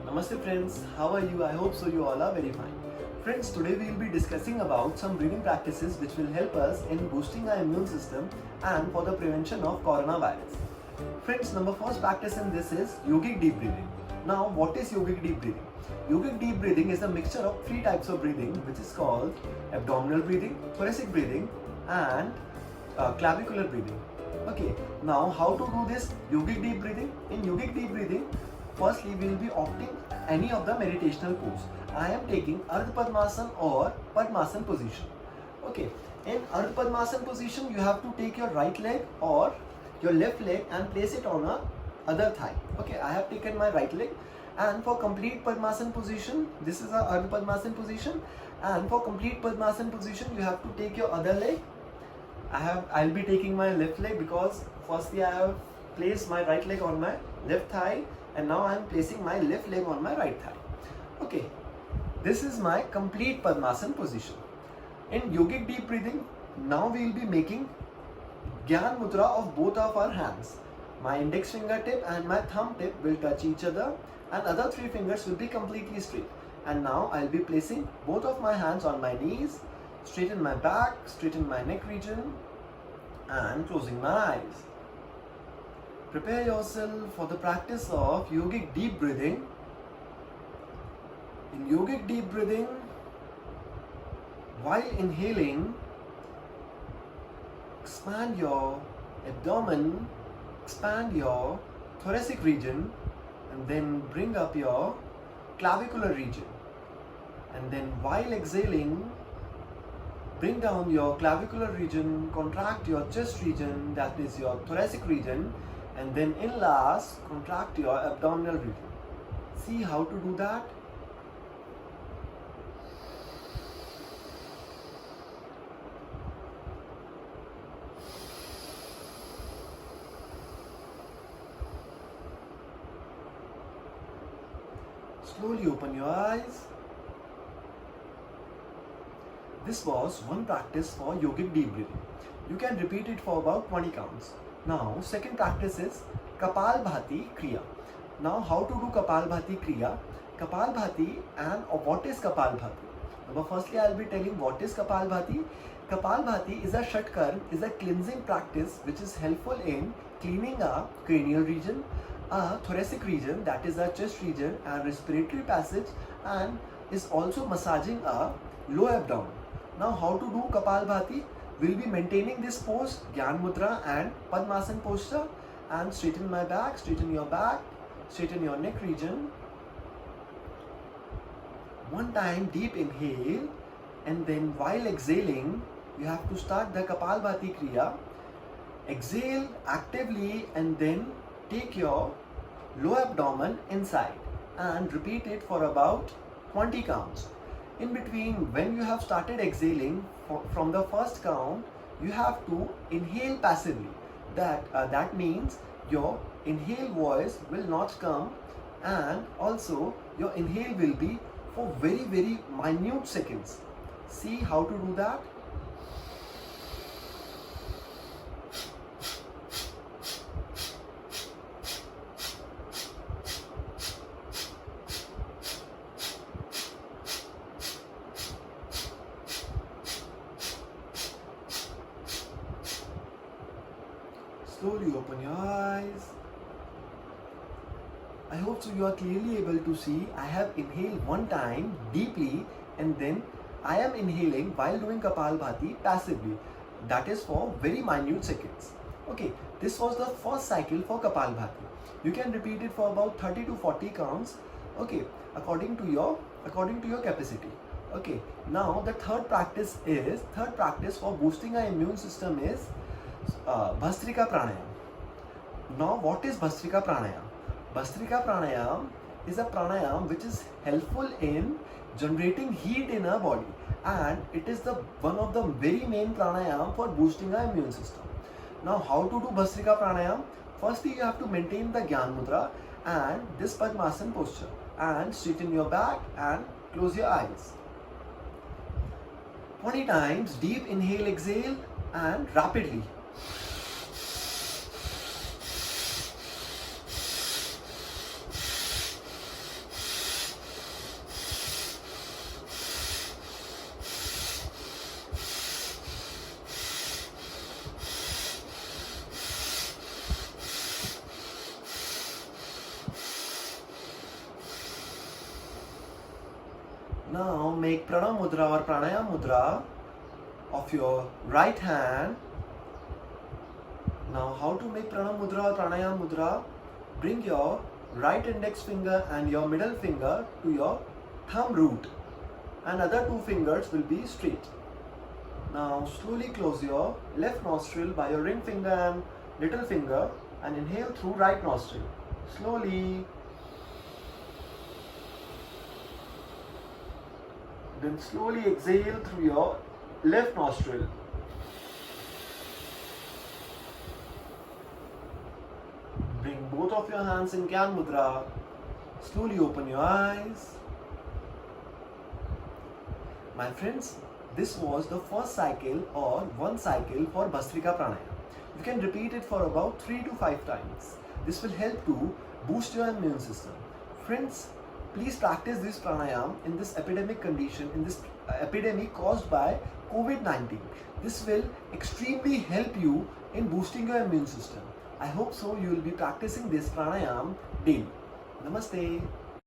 Namaste friends, how are you? I hope so you all are very fine. Friends, today we will be discussing about some breathing practices which will help us in boosting our immune system and for the prevention of coronavirus. Friends, number first practice in this is yogic deep breathing. Now, what is yogic deep breathing? Yogic deep breathing is a mixture of three types of breathing which is called abdominal breathing, thoracic breathing and clavicular breathing. Okay, now how to do this yogic deep breathing? In yogic deep breathing, firstly we will be opting any of the meditational pose. I am taking Ardha Padmasana or Padmasana position. Okay, in Ardha Padmasana position you have to take your right leg or your left leg and place it on a other thigh. Okay, I have taken my right leg, and for complete Padmasana position, this is a Ardha Padmasana position, and for complete Padmasana position you have to take your other leg. I'll be taking my left leg because firstly I have placed my right leg on my left thigh and now I am placing my left leg on my right thigh. Okay, this is my complete Padmasana position. In yogic deep breathing, now we will be making Gyan Mudra of both of our hands. My index fingertip and my thumb tip will touch each other and other three fingers will be completely straight. And now I'll be placing both of my hands on my knees, straighten my back, straighten my neck region and closing my eyes. Prepare yourself for the practice of yogic deep breathing. In yogic deep breathing, while inhaling, expand your abdomen, expand your thoracic region and then bring up your clavicular region. And then while exhaling, bring down your clavicular region, contract your chest region, that is your thoracic region, and then in last, contract your abdominal region. See how to do that? Slowly open your eyes. This was one practice for yogic deep breathing. You can repeat it for about 20 counts. Now, second practice is Kapalbhati Kriya. Now, how to do Kapalbhati Kriya? Kapalbhati and what is Kapalbhati? Now, firstly, I will be telling what is Kapalbhati. Kapalbhati is a Shatkarm, is a cleansing practice which is helpful in cleaning a cranial region, a thoracic region, that is a chest region and respiratory passage, and is also massaging a low abdomen. Now, how to do Kapalbhati? We'll be maintaining this pose, Gyan Mudra and Padmasana posture, and straighten my back, straighten your back, straighten your neck region. One time deep inhale, and then while exhaling, you have to start the Kapalbhati Kriya. Exhale actively and then take your low abdomen inside and repeat it for about 20 counts. In between, when you have started exhaling, from the first count, you have to inhale passively. That means your inhale voice will not come, and also your inhale will be for very minute seconds. See how to do that? Slowly open your eyes. I hope so you are clearly able to see I have inhaled one time deeply and then I am inhaling while doing Kapalbhati passively. That is for very minute seconds. Okay, this was the first cycle for Kapalbhati. You can repeat it for about 30 to 40 counts. Okay, according to your capacity. Okay, now the third practice for boosting our immune system is Bhastrika Pranayam. Now, what is Bhastrika Pranayam? Bhastrika Pranayam is a pranayam which is helpful in generating heat in our body, and it is one of the very main pranayam for boosting our immune system. Now, how to do Bhastrika Pranayam? Firstly, you have to maintain the Gyan Mudra and this Padmasana posture, and straighten your back and close your eyes. 20 times deep inhale, exhale, and rapidly. Now make Pranam Mudra or Pranayam Mudra of your right hand. Now how to make Pranam Mudra or Pranayam Mudra? Bring your right index finger and your middle finger to your thumb root, and other two fingers will be straight. Now slowly close your left nostril by your ring finger and little finger and inhale through right nostril. Slowly. Then slowly exhale through your left nostril. Bring both of your hands in Gyan Mudra. Slowly open your eyes. My friends, this was the first cycle or one cycle for Bhastrika Pranayama. You can repeat it for about 3 to 5 times. This will help to boost your immune system. Friends, please practice this pranayam in this epidemic condition, in this epidemic caused by COVID-19. This will extremely help you in boosting your immune system. I hope so you will be practicing this pranayam daily. Namaste.